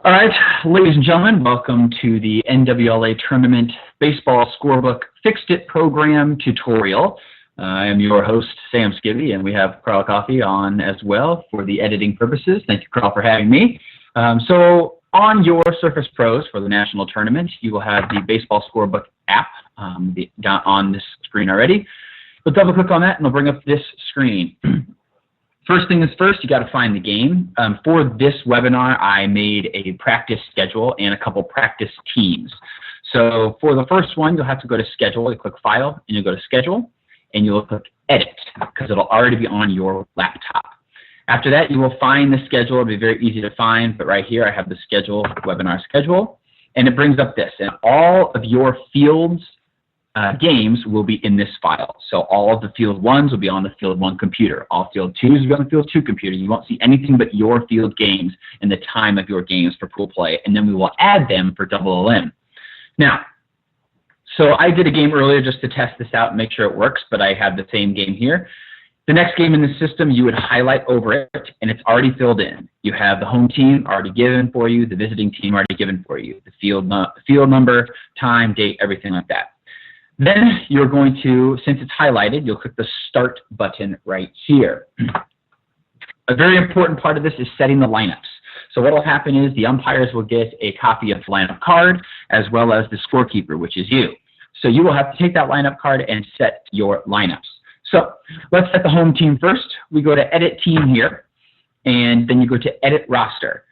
All right, ladies and gentlemen, welcome to the NWLA Tournament Baseball ScoreBook Fixed It Program tutorial. I am your host, Sam Skibbe, and we have Carl Coffey on as well for the editing purposes. Thank you, Carl, for having me. So on your Surface Pros for the National Tournament, you will have the Baseball ScoreBook app down on this screen already. We'll double click on that and it'll bring up this screen. First thing is first, you got to find the game. For this webinar, I made a practice schedule and a couple practice teams. So for the first one, you'll have to go to Schedule, you click File, and you'll go to Schedule, and you'll click Edit, because it'll already be on your laptop. After that, you will find the schedule. It'll be very easy to find, but right here I have the schedule, webinar schedule, and it brings up this. And all of your fields games will be in this file. So all of the field 1s will be on the field 1 computer. All field 2s will be on the field 2 computer. You won't see anything but your field games and the time of your games for pool play, and then we will add them for double LM. Now, so I did a game earlier just to test this out and make sure it works, but I have the same game here. The next game in the system, you would highlight over it, and it's already filled in. You have the home team already given for you, the visiting team already given for you, the field number, time, date, everything like that. Then you're going to, since it's highlighted, you'll click the Start button right here. A very important part of this is setting the lineups. So what will happen is the umpires will get a copy of the lineup card as well as the scorekeeper, which is you. So you will have to take that lineup card and set your lineups. So let's set the home team first. We go to Edit Team here, and then you go to Edit Roster.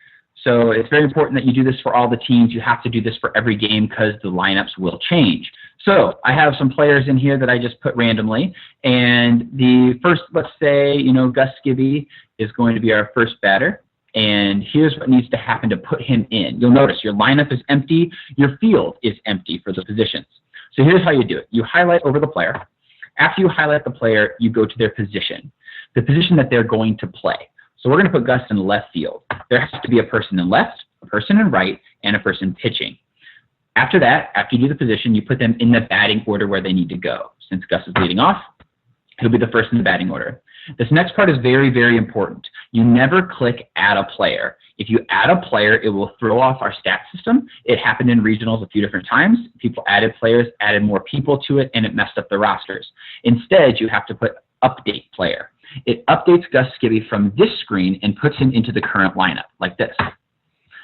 So it's very important that you do this for all the teams. You have to do this for every game because the lineups will change. So I have some players in here that I just put randomly. And the first, let's say, Gus Skibbe is going to be our first batter. And here's what needs to happen to put him in. You'll notice your lineup is empty. Your field is empty for the positions. So here's how you do it. You highlight over the player. After you highlight the player, you go to their position, the position that they're going to play. So we're going to put Gus in left field. There has to be a person in left, a person in right, and a person pitching. After that, after you do the position, you put them in the batting order where they need to go. Since Gus is leading off, he'll be the first in the batting order. This next part is very, very important. You never click Add a Player. If you add a player, it will throw off our stat system. It happened in regionals a few different times. People added players, added more people to it, and it messed up the rosters. Instead, you have to put Update Player. It updates Gus Skibbe from this screen and puts him into the current lineup, like this.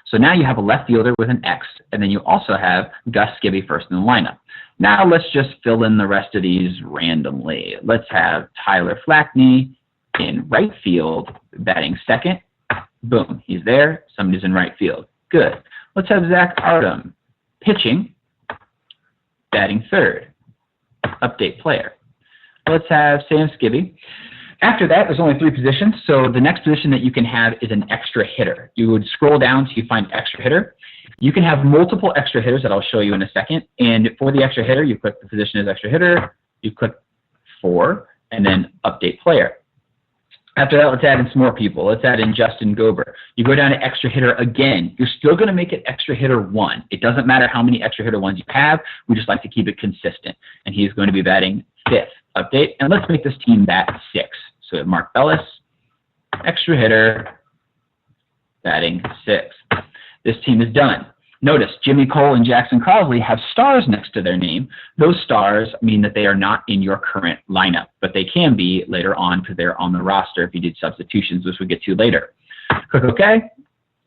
So now you have a left fielder with an X, and then you also have Gus Skibbe first in the lineup. Now let's just fill in the rest of these randomly. Let's have Tyler Flackney in right field, batting second. Boom, he's there. Somebody's in right field. Good. Let's have Zach Artem pitching, batting third. Update player. Let's have Sam Skibbe. After that, there's only 3 positions, so the next position that you can have is an extra hitter. You would scroll down till you find extra hitter. You can have multiple extra hitters that I'll show you in a second, and for the extra hitter, you click the position as extra hitter, you click 4, and then update player. After that, let's add in some more people. Let's add in Justin Gober. You go down to extra hitter again. You're still going to make it extra hitter 1. It doesn't matter how many extra hitter 1s you have. We just like to keep it consistent, and he's going to be batting 5th. Update, and let's make this team bat 6. So we have Mark Bellis, extra hitter, batting 6. This team is done. Notice Jimmy Cole and Jackson Crosley have stars next to their name. Those stars mean that they are not in your current lineup, but they can be later on because they're on the roster if you did substitutions, which we'll get to later. Click OK.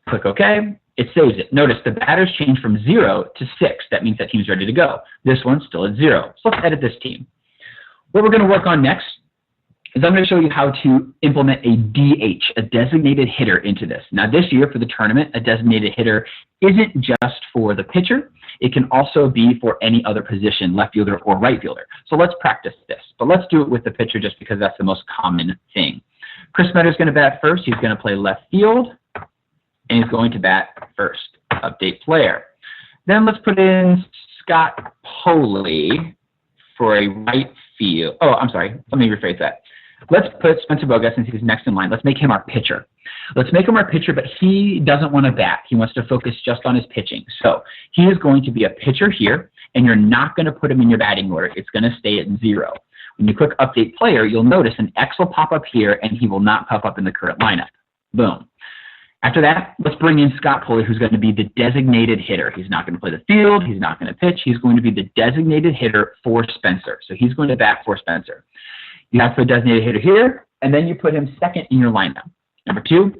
Click OK. It saves it. Notice the batters change from 0 to 6. That means that team's ready to go. This one's still at 0. So let's edit this team. What we're going to work on next is I'm going to show you how to implement a DH, a designated hitter, into this. Now this year for the tournament, a designated hitter isn't just for the pitcher. It can also be for any other position, left fielder or right fielder. So let's practice this. But let's do it with the pitcher just because that's the most common thing. Chris Metter's going to bat first. He's going to play left field, and he's going to bat first. Update player. Then let's put in Scott Poley for a right field. Oh, I'm sorry. Let me rephrase that. Let's put Spencer Boga, since he's next in line. Let's make him our pitcher. Let's make him our pitcher, but he doesn't want to bat. He wants to focus just on his pitching. So he is going to be a pitcher here, and you're not going to put him in your batting order. It's going to stay at 0. When you click Update Player, you'll notice an X will pop up here, and he will not pop up in the current lineup. Boom. After that, let's bring in Scott Pulley, who's going to be the designated hitter. He's not going to play the field. He's not going to pitch. He's going to be the designated hitter for Spencer. So he's going to bat for Spencer. You have to put a designated hitter here, and then you put him second in your lineup. Number 2,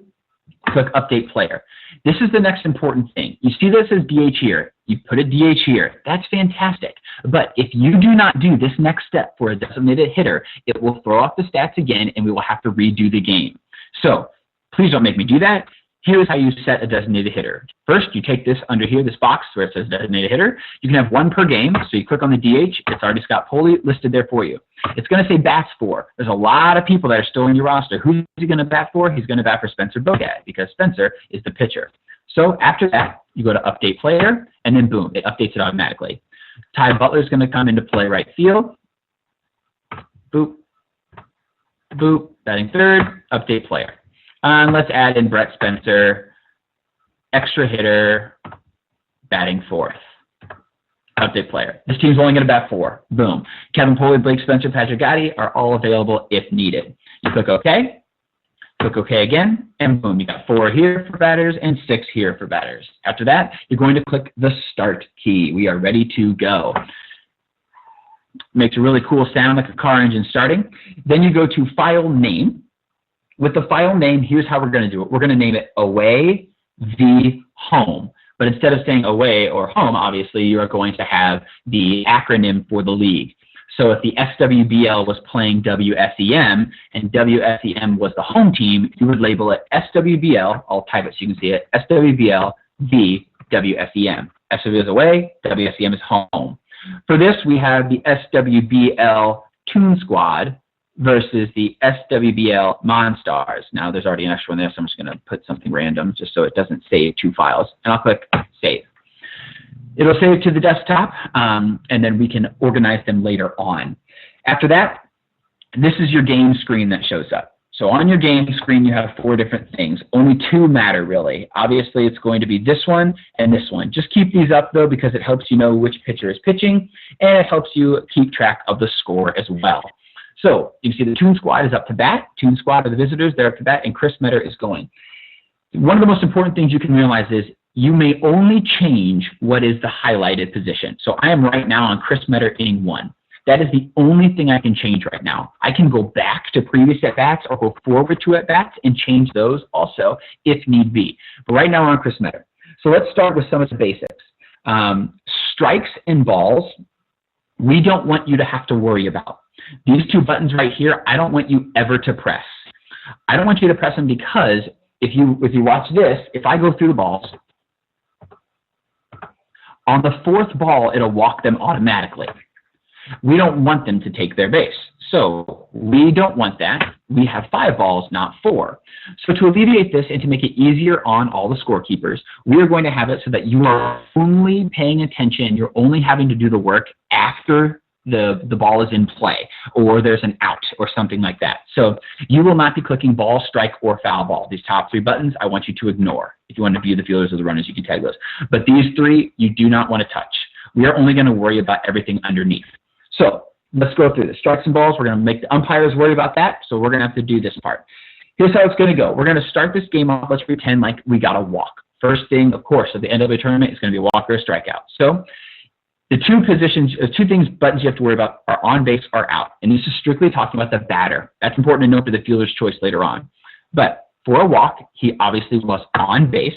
click Update Player. This is the next important thing. You see this as DH here. You put a DH here. That's fantastic. But if you do not do this next step for a designated hitter, it will throw off the stats again, and we will have to redo the game. So please don't make me do that. Here's how you set a designated hitter. First, you take this under here, this box where it says designated hitter. You can have 1 per game. So you click on the DH. It's already Scott Pulley listed there for you. It's going to say bats for. There's a lot of people that are still in your roster. Who's he going to bat for? He's going to bat for Spencer Bogat because Spencer is the pitcher. So after that, you go to Update Player, and then boom, it updates it automatically. Ty Butler is going to come into play right field. Boop, boop, batting third, Update Player. Let's add in Brett Spencer, extra hitter, batting fourth. Update Player. This team's only going to bat 4. Boom. Kevin Pulley, Blake Spencer, Patrick Gotti are all available if needed. You click OK. Click OK again, and boom, you got 4 here for batters and 6 here for batters. After that, you're going to click the Start key. We are ready to go. Makes a really cool sound like a car engine starting. Then you go to File Name. With the file name, here's how we're going to do it. We're going to name it Away v Home. But instead of saying away or home, obviously, you are going to have the acronym for the league. So if the SWBL was playing WSEM and WSEM was the home team, you would label it SWBL. I'll type it so you can see it. SWBL v WSEM. SWBL is away, WSEM is home. For this, we have the SWBL Toon Squad versus the SWBL Monstars. Now, there's already an extra one there, so I'm just going to put something random just so it doesn't save 2 files. And I'll click Save. It'll save to the desktop, and then we can organize them later on. After that, this is your game screen that shows up. So on your game screen, you have 4 different things. Only 2 matter, really. Obviously, it's going to be this one and this one. Just keep these up, though, because it helps you know which pitcher is pitching, and it helps you keep track of the score as well. So you can see the Toon Squad is up to bat. Toon Squad are the visitors. They're up to bat, and Chris Metter is going. One of the most important things you can realize is you may only change what is the highlighted position. So I am right now on Chris Metter inning 1. That is the only thing I can change right now. I can go back to previous at-bats or go forward to at-bats and change those also if need be. But right now we're on Chris Metter. So let's start with some of the basics. Strikes and balls, we don't want you to have to worry about. These 2 buttons right here, I don't want you ever to press. I don't want you to press them because if you watch this, if I go through the balls, on the 4th ball, it'll walk them automatically. We don't want them to take their base. So we don't want that. We have 5 balls, not 4. So to alleviate this and to make it easier on all the scorekeepers, we are going to have it so that you are only paying attention. You're only having to do the work after the ball is in play or there's an out or something like that. So you will not be clicking ball, strike, or foul ball. These top 3 buttons I want you to ignore. If you want to view the fielders or the runners, you can tag those. But these 3 you do not want to touch. We are only going to worry about everything underneath. So let's go through this. Strikes and balls, we're going to make the umpires worry about that, so we're going to have to do this part. Here's how it's going to go. We're going to start this game off. Let's pretend like we got a walk. First thing, of course, of the NWLA tournament is going to be a walk or a strikeout. So the 2 things, buttons you have to worry about are on base or out. And this is strictly talking about the batter. That's important to note for the fielder's choice later on. But for a walk, he obviously was on base.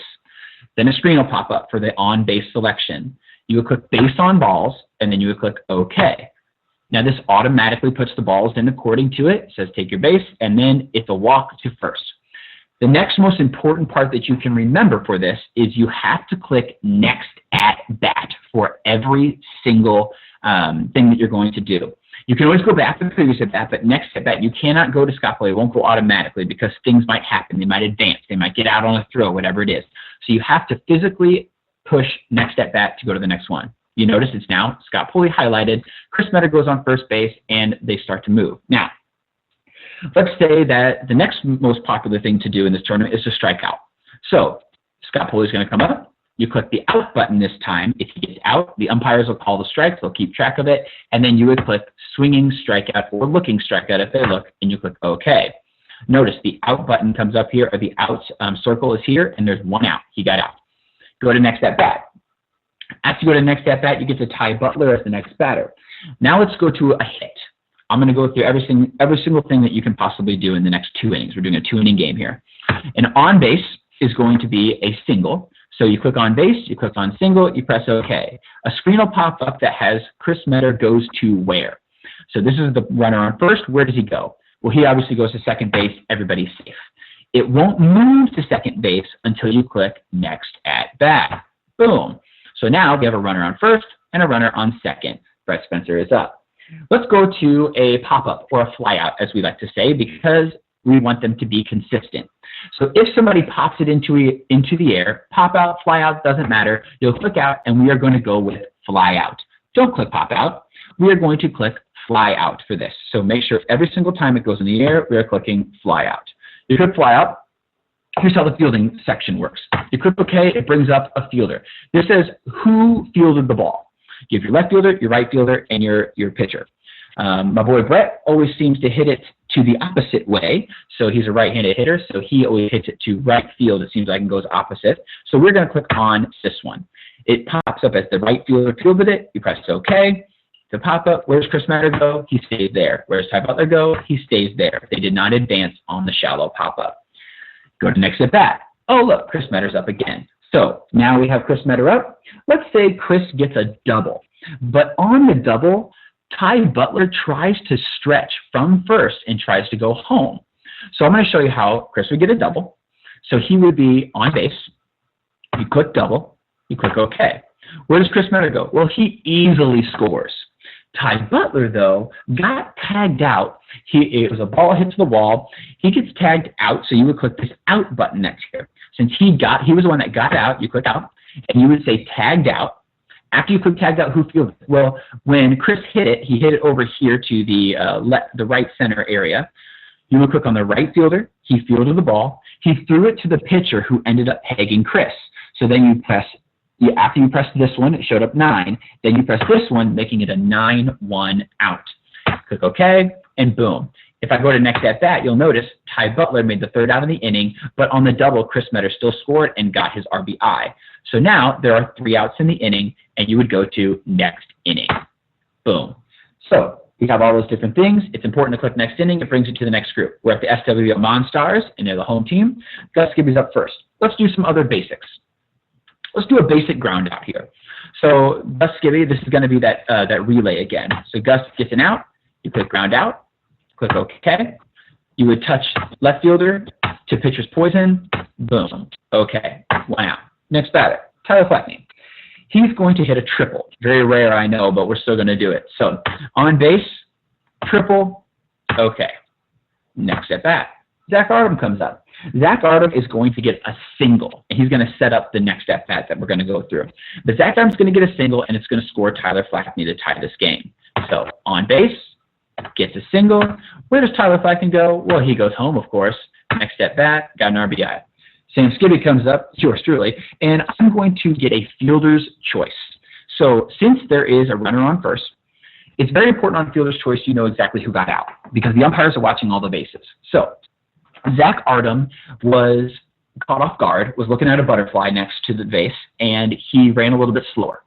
Then a screen will pop up for the on base selection. You would click base on balls, and then you would click OK. Now this automatically puts the balls in according to it. It says take your base, and then it's a walk to first. The next most important part that you can remember for this is you have to click next at bat for every single thing that you're going to do. You can always go back to the previous at bat, but next at bat, you cannot go to Scott Pulley. It won't go automatically because things might happen. They might advance. They might get out on a throw, whatever it is. So you have to physically push next at bat to go to the next one. You notice it's now Scott Pulley highlighted. Chris Metter goes on first base, and they start to move. Now, let's say that the next most popular thing to do in this tournament is to strike out. So Scott Pulley is going to come up. You click the out button this time. If he gets out, the umpires will call the strikes. They'll keep track of it. And then you would click swinging strikeout or looking strikeout if they look, and you click OK. Notice the out button comes up here, or the out circle is here, and there's one out. He got out. Go to next at bat. After you go to next at bat, you get to Ty Butler as the next batter. Now let's go to a hit. I'm going to go through every single thing that you can possibly do in the next 2 innings. We're doing a 2-inning game here. An on base is going to be a single. So you click on base, you click on single, you press OK. A screen will pop up that has Chris Metter goes to where. So this is the runner on first. Where does he go? Well, he obviously goes to second base. Everybody's safe. It won't move to second base until you click next at bat. Boom. So now we have a runner on first and a runner on second. Brett Spencer is up. Let's go to a pop-up or a flyout, as we like to say, because we want them to be consistent. So if somebody pops it into the air, pop out, fly out, doesn't matter. You'll click out, and we are going to go with fly out. Don't click pop out. We are going to click fly out for this. So make sure every single time it goes in the air, we are clicking fly out. You click fly out. Here's how the fielding section works. You click OK, it brings up a fielder. This says who fielded the ball. You have your left fielder, your right fielder, and your pitcher. My boy Brett always seems to hit it to the opposite way. So he's a right-handed hitter, so he always hits it to right field. It seems like it goes opposite. So we're going to click on this one. It pops up as the right fielder fielded it. You press OK. The pop-up, where's Chris Metter go? He stays there. Where's Ty Butler go? He stays there. They did not advance on the shallow pop-up. Go to next at bat. Oh, look, Chris Metter's up again. So now we have Chris Metter up. Let's say Chris gets a double. But on the double, Ty Butler tries to stretch from first and tries to go home. So I'm going to show you how Chris would get a double. So he would be on base. You click double. You click OK. Where does Chris Metter go? Well, he easily scores. Ty Butler, though, got tagged out. It was a ball hit to the wall. He gets tagged out, so you would click this out button next here. Since he was the one that got out, you click out, and you would say tagged out. After you click tagged out, who fielded it? Well, when Chris hit it, he hit it over here to the right center area. You would click on the right fielder. He fielded the ball. He threw it to the pitcher who ended up tagging Chris. So then you press, after you press this one, it showed up 9. Then you press this one, making it a 9-1 out. Click OK, and boom. If I go to next at bat, you'll notice Ty Butler made the 3rd out of the inning, but on the double, Chris Metter still scored and got his RBI. So now there are 3 outs in the inning, and you would go to next inning. Boom. So we have all those different things. It's important to click next inning. It brings you to the next group. We're at the SWBL Monstars, and they're the home team. Gus Skibbe's up first. Let's do some other basics. Let's do a basic ground out here. So Gus Skibbe, this is going to be that relay again. So Gus gets an out. You click ground out. Click OK. You would touch left fielder to pitcher's poison. Boom. OK. 1 out. Next batter, Tyler Flackney. He's going to hit a triple. Very rare, I know, but we're still going to do it. So on base, triple, OK. Next at bat, Zach Artem comes up. Zach Artem is going to get a single, and he's going to set up the next at bat that we're going to go through. But Zach Artem's going to get a single, and it's going to score Tyler Flackney to tie this game. So on base, gets a single. Where does Tyler Flackney go? Well, he goes home, of course. Next at bat, got an RBI. Sam Skibbe comes up, yours truly, and I'm going to get a fielder's choice. So since there is a runner on first, it's very important on fielder's choice you know exactly who got out because the umpires are watching all the bases. So Zach Artem was caught off guard, was looking at a butterfly next to the base, and he ran a little bit slower.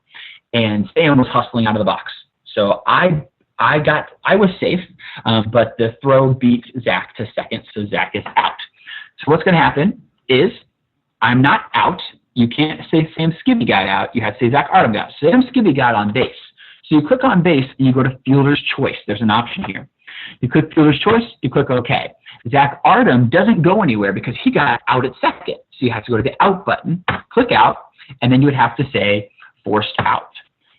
And Sam was hustling out of the box. So I was safe, but the throw beat Zach to second, so Zach is out. So what's going to happen is I'm not out. You can't say Sam Skibbe got out. You have to say Zach Artem got out. Sam Skibbe got on base. So you click on base, and you go to fielder's choice. There's an option here. You click fielder's choice, you click OK. Zach Artem doesn't go anywhere because he got out at second. So you have to go to the out button, click out, and then you would have to say forced out.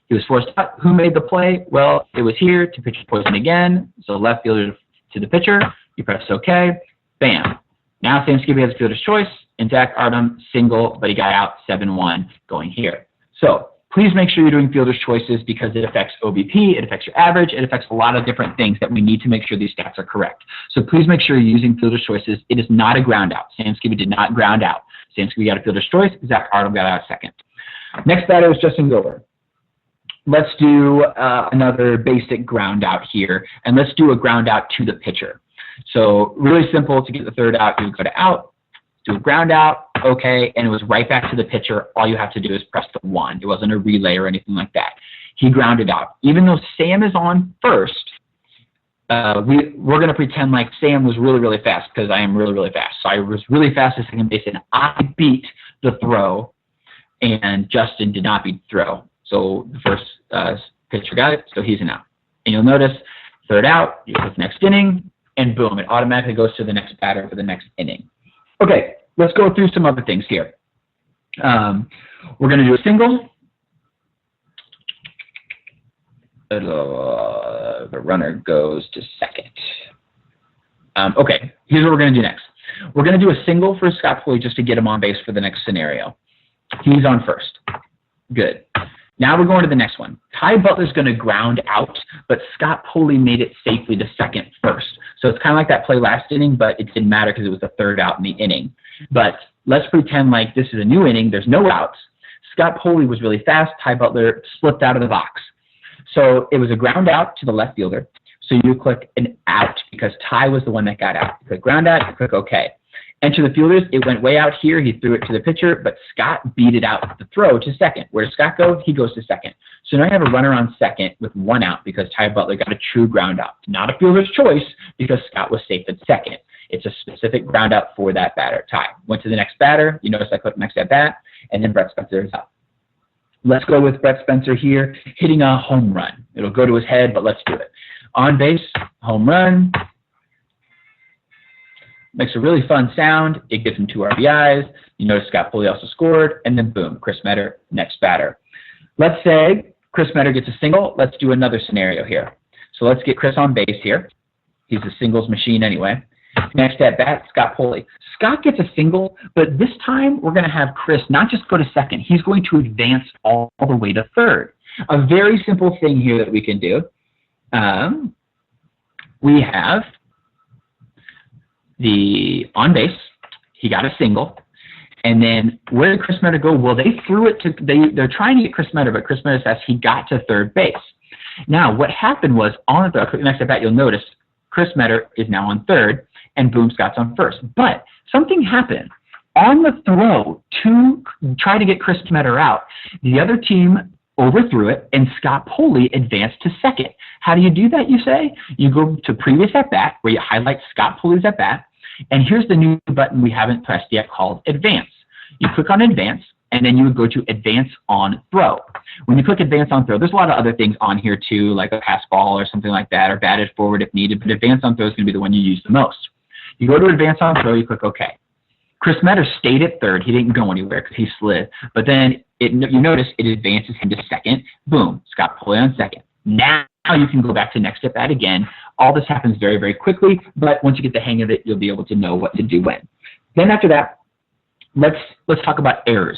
He was forced out. Who made the play? Well, it was here to pitcher's poison again. So left fielder to the pitcher. You press OK. Bam. Now Sam Skibbe has a fielder's choice, and Zach Artem single, but he got out 7-1 going here. So please make sure you're doing fielder's choices because it affects OBP, it affects your average, it affects a lot of different things that we need to make sure these stats are correct. So please make sure you're using fielder's choices. It is not a ground out. Sam Skibbe did not ground out. Sam Skibbe got a fielder's choice. Zach Artem got out second. Next batter is Justin Gover. Let's do another basic ground out here, and let's do a ground out to the pitcher. So really simple to get the third out. You would go to out, do a ground out, okay, and it was right back to the pitcher. All you have to do is press the 1. It wasn't a relay or anything like that. He grounded out. Even though Sam is on first, we're going to pretend like Sam was really, really fast because I am really, really fast. So I was really fast at second base, and I beat the throw, and Justin did not beat the throw. So the first pitcher got it, so he's an out. And you'll notice, third out, you click next inning, and boom, it automatically goes to the next batter for the next inning. Okay, let's go through some other things here. We're going to do a single. The runner goes to second. Okay, here's what we're going to do next. We're going to do a single for Scott Pulley just to get him on base for the next scenario. He's on first. Good. Now we're going to the next one. Ty Butler's going to ground out, but Scott Pulley made it safely to second first. So it's kind of like that play last inning, but it didn't matter because it was the third out in the inning. But let's pretend like this is a new inning. There's no outs. Scott Pulley was really fast. Ty Butler slipped out of the box. So it was a ground out to the left fielder. So you click an out because Ty was the one that got out. You click ground out, you click OK. Enter the fielders. It went way out here. He threw it to the pitcher, but Scott beat it out the throw to second. Where does Scott go? He goes to second. So now you have a runner on second with 1 out because Ty Butler got a true ground out. Not a fielder's choice because Scott was safe at second. It's a specific ground out for that batter. Ty went to the next batter. You notice I clicked next at bat, and then Brett Spencer is up. Let's go with Brett Spencer here, hitting a home run. It'll go to his head, but let's do it. On base, home run. Makes a really fun sound. It gives him 2 RBIs. You notice Scott Pulley also scored, and then boom, Chris Metter, next batter. Let's say Chris Metter gets a single. Let's do another scenario here. So let's get Chris on base here. He's a singles machine anyway. Next at bat, Scott Pulley. Scott gets a single, but this time we're going to have Chris not just go to second. He's going to advance all the way to third. A very simple thing here that we can do. We have the on base. He got a single. And then where did Chris Metter go? Well, they threw it to, they're trying to get Chris Metter, but Chris Metter says he got to third base. Now, what happened was on the next at bat, you'll notice Chris Metter is now on third, and boom, Scott's on first. But something happened. On the throw to try to get Chris Metter out, the other team overthrew it, and Scott Pulley advanced to second. How do you do that, you say? You go to previous at-bat, where you highlight Scott Pulley's at-bat, and here's the new button we haven't pressed yet called Advance. You click on Advance, and then you would go to Advance on Throw. When you click Advance on Throw, there's a lot of other things on here too, like a pass ball or something like that, or batted forward if needed, but Advance on Throw is going to be the one you use the most. You go to Advance on Throw, you click OK. Chris Metter stayed at third. He didn't go anywhere because he slid. But then you notice it advances him to second. Boom, Scott Pulley on second. Now you can go back to next at bat again. All this happens very, very quickly, but once you get the hang of it, you'll be able to know what to do when. Then after that, let's talk about errors.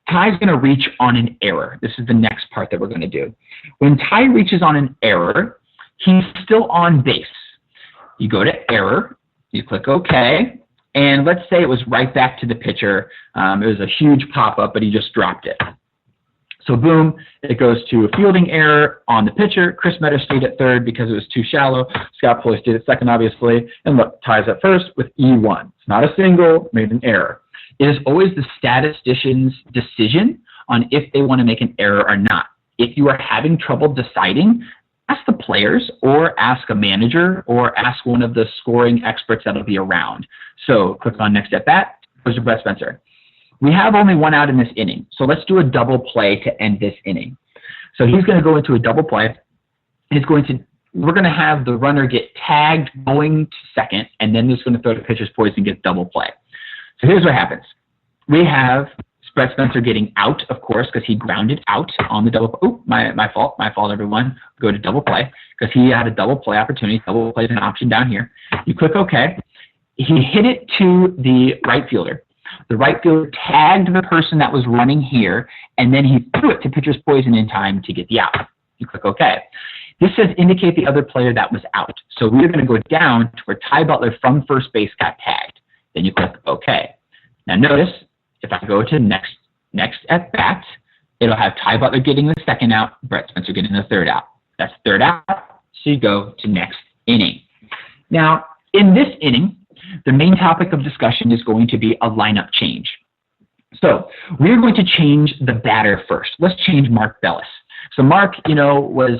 Ty's going to reach on an error. This is the next part that we're going to do. When Ty reaches on an error, he's still on base. You go to error, you click OK, and let's say it was right back to the pitcher. It was a huge pop-up, but he just dropped it. So boom, it goes to a fielding error on the pitcher. Chris Metter stayed at third because it was too shallow. Scott Pulley stayed at second, obviously. And look, Ty's at first with E1. It's not a single, made an error. It is always the statistician's decision on if they want to make an error or not. If you are having trouble deciding, ask the players or ask a manager or ask one of the scoring experts that'll be around. So click on next at bat, goes to Brett Spencer. We have only 1 out in this inning, so let's do a double play to end this inning. So he's going to go into a double play. We're going to have the runner get tagged going to second, and then he's going to throw the pitcher's poise and get double play. So here's what happens. We have Brett Spencer getting out, of course, because he grounded out on the double play. Oh, my fault, everyone. Go to double play because he had a double play opportunity. Double play is an option down here. You click OK. He hit it to the right fielder. The right fielder tagged the person that was running here, and then he threw it to pitcher's poison in time to get the out. You click OK. This says indicate the other player that was out. So we're going to go down to where Ty Butler from first base got tagged. Then you click OK. Now notice, if I go to next at bat, it'll have Ty Butler getting the second out, Brett Spencer getting the third out. That's third out, so you go to next inning. Now, In this inning, the main topic of discussion is going to be a lineup change. So we're going to change the batter first. Let's change Mark Bellis. So Mark, he was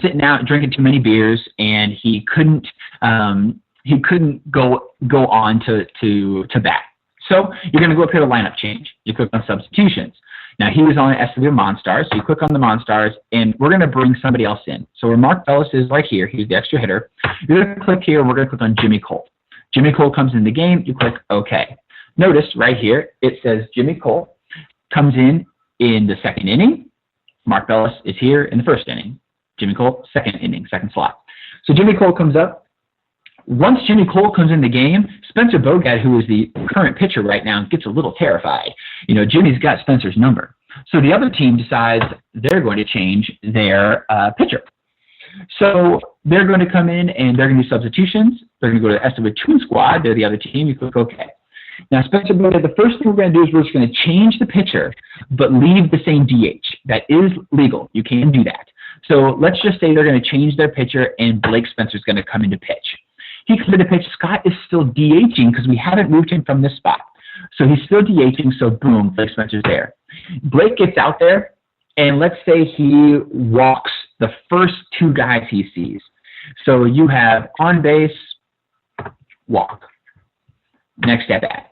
sitting out drinking too many beers, and he couldn't go on to bat. So you're going to go up here to lineup change. You click on substitutions. Now he was on SW Monstars, so you click on the Monstars, and we're going to bring somebody else in. So where Mark Bellis is right here, he's the extra hitter. You're going to click here, and we're going to click on Jimmy Cole. Jimmy Cole comes in the game. You click OK. Notice right here it says Jimmy Cole comes in the second inning. Mark Bellis is here in the first inning. Jimmy Cole, second inning, second slot. So Jimmy Cole comes up. Once Jimmy Cole comes in the game, Spencer Bogat, who is the current pitcher right now, gets a little terrified. Jimmy's got Spencer's number. So the other team decides they're going to change their pitcher. So they're going to come in and they're going to do substitutions. They're going to go to the SW Toon Squad. They're the other team. You click OK. Now, Spencer Bogat, the first thing we're going to do is we're just going to change the pitcher, but leave the same DH. That is legal. You can do that. So let's just say they're going to change their pitcher, and Blake Spencer's going to come in to pitch. He comes in to pitch. Scott is still DHing because we haven't moved him from this spot. So he's still DHing, so boom, Blake Spencer's there. Blake gets out there, and let's say he walks the first two guys he sees. So you have on base, walk. Next at bat,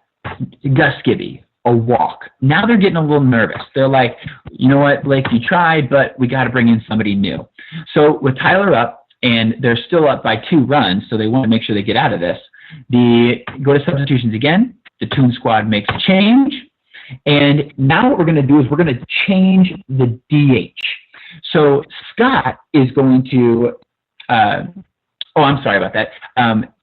Gus Skibbe, a walk. Now they're getting a little nervous. They're like, you know what, Blake, you tried, but we got to bring in somebody new. So with Tyler up, and they're still up by 2 runs, so they want to make sure they get out of this. Go to substitutions again. The Toon Squad makes a change. And now what we're going to do is we're going to change the DH. So Scott is going to I'm sorry about that.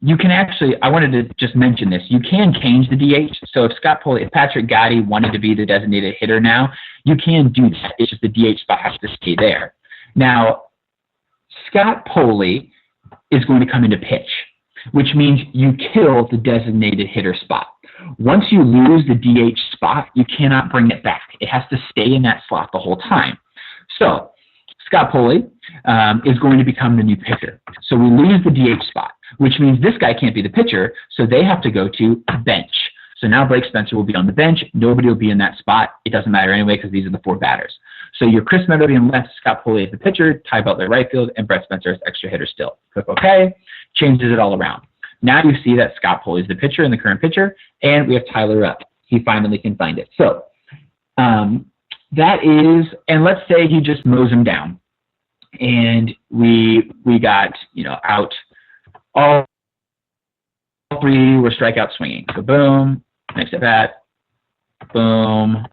You can actually, I wanted to just mention this. You can change the DH. So if Patrick Gotti wanted to be the designated hitter now, you can do that. It's just the DH spot has to stay there. Now, Scott Poley is going to come into pitch, which means you kill the designated hitter spot. Once you lose the DH spot, you cannot bring it back. It has to stay in that slot the whole time. So Scott Poley is going to become the new pitcher. So we lose the DH spot, which means this guy can't be the pitcher, so they have to go to bench. So now Blake Spencer will be on the bench. Nobody will be in that spot. It doesn't matter anyway because these are the 4 batters. So your Chris Meadowy in left, Scott Poley as the pitcher, Ty Butler right field, and Brett Spencer as extra hitter still. Click OK. Changes it all around. Now you see that Scott Poley is the pitcher and the current pitcher, and we have Tyler up. He finally can find it. So that is, and let's say he just mows him down, and we got out. All 3 were strikeout swinging. So boom, next at bat, boom,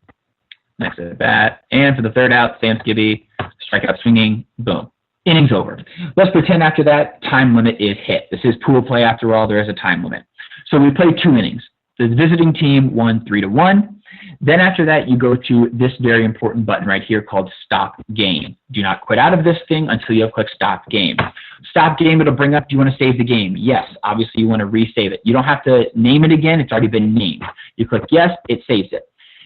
next at bat, and for the 3rd out, Sam Skibbe, strikeout swinging, boom. Innings over. Let's pretend after that time limit is hit. This is pool play after all. There is a time limit. So we played 2 innings. The visiting team won 3-1. Then after that, you go to this very important button right here called Stop Game. Do not quit out of this thing until you have clicked Stop Game. Stop Game, it'll bring up, do you want to save the game? Yes. Obviously, you want to resave it. You don't have to name it again. It's already been named. You click yes, it saves it.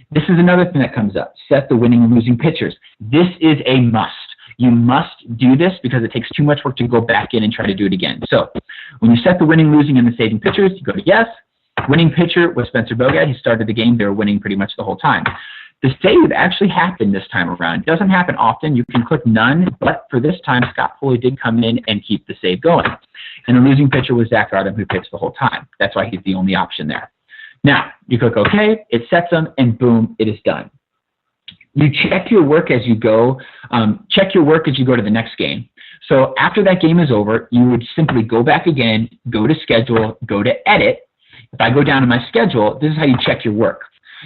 This is another thing that comes up. Set the winning and losing pitchers. This is a must. You must do this because it takes too much work to go back in and try to do it again. So when you set the winning, losing, and the saving pitchers, you go to yes. Winning pitcher was Spencer Bogat. He started the game. They were winning pretty much the whole time. The save actually happened this time around. It doesn't happen often. You can click none, but for this time, Scott Poley did come in and keep the save going. And the losing pitcher was Zach Ardham, who pitched the whole time. That's why he's the only option there. Now, you click OK, it sets them, and boom, it is done. You check your work as you go. Check your work as you go to the next game. So after that game is over, you would simply go back again, go to schedule, go to edit. If I go down to my schedule, this is how you check your work.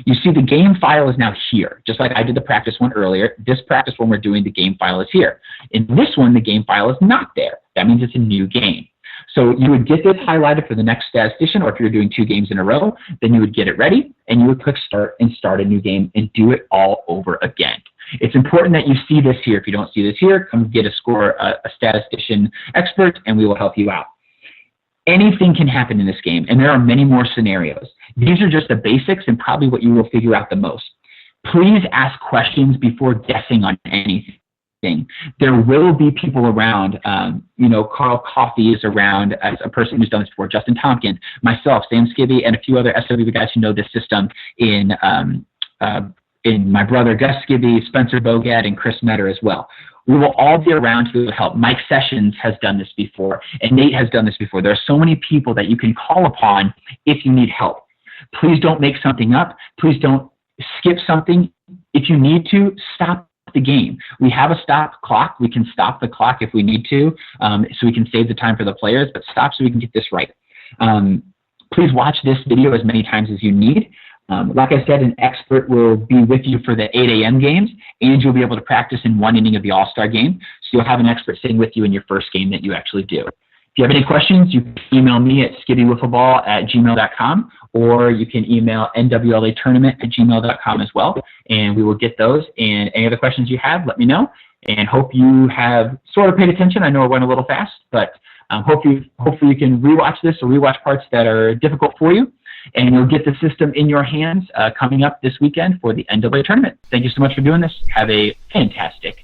You see the game file is now here, just like I did the practice one earlier. This practice one we're doing, the game file is here. In this one, the game file is not there. That means it's a new game. So you would get this highlighted for the next statistician, or if you're doing 2 games in a row, then you would get it ready, and you would click Start and start a new game and do it all over again. It's important that you see this here. If you don't see this here, come get a statistician expert, and we will help you out. Anything can happen in this game, and there are many more scenarios. These are just the basics and probably what you will figure out the most. Please ask questions before guessing on anything. there will be people around. Carl Coffey is around as a person who's done this before, Justin Tompkins, myself, Sam Skibbe, and a few other SWB guys who know this system in my brother Gus Skibbe, Spencer Bogat, and Chris Metter as well. We will all be around to help. Mike Sessions has done this before, and Nate has done this before. There are so many people that you can call upon if you need help. Please don't make something up. Please don't skip something. If you need to, stop the game. We have a stop clock. We can stop the clock if we need to, so we can save the time for the players, but stop so we can get this right. Please watch this video as many times as you need. Like I said, an expert will be with you for the 8 a.m. games, and you'll be able to practice in one inning of the All-Star game. So you'll have an expert sitting with you in your first game that you actually do. If you have any questions, you can email me at skibbewiffleball@gmail.com, or you can email NWLAtournament@gmail.com as well, and we will get those. And any other questions you have, let me know. And hope you have sort of paid attention. I know it went a little fast, but hopefully you can rewatch this or rewatch parts that are difficult for you. And you'll get the system in your hands coming up this weekend for the NWLA Tournament. Thank you so much for doing this. Have a fantastic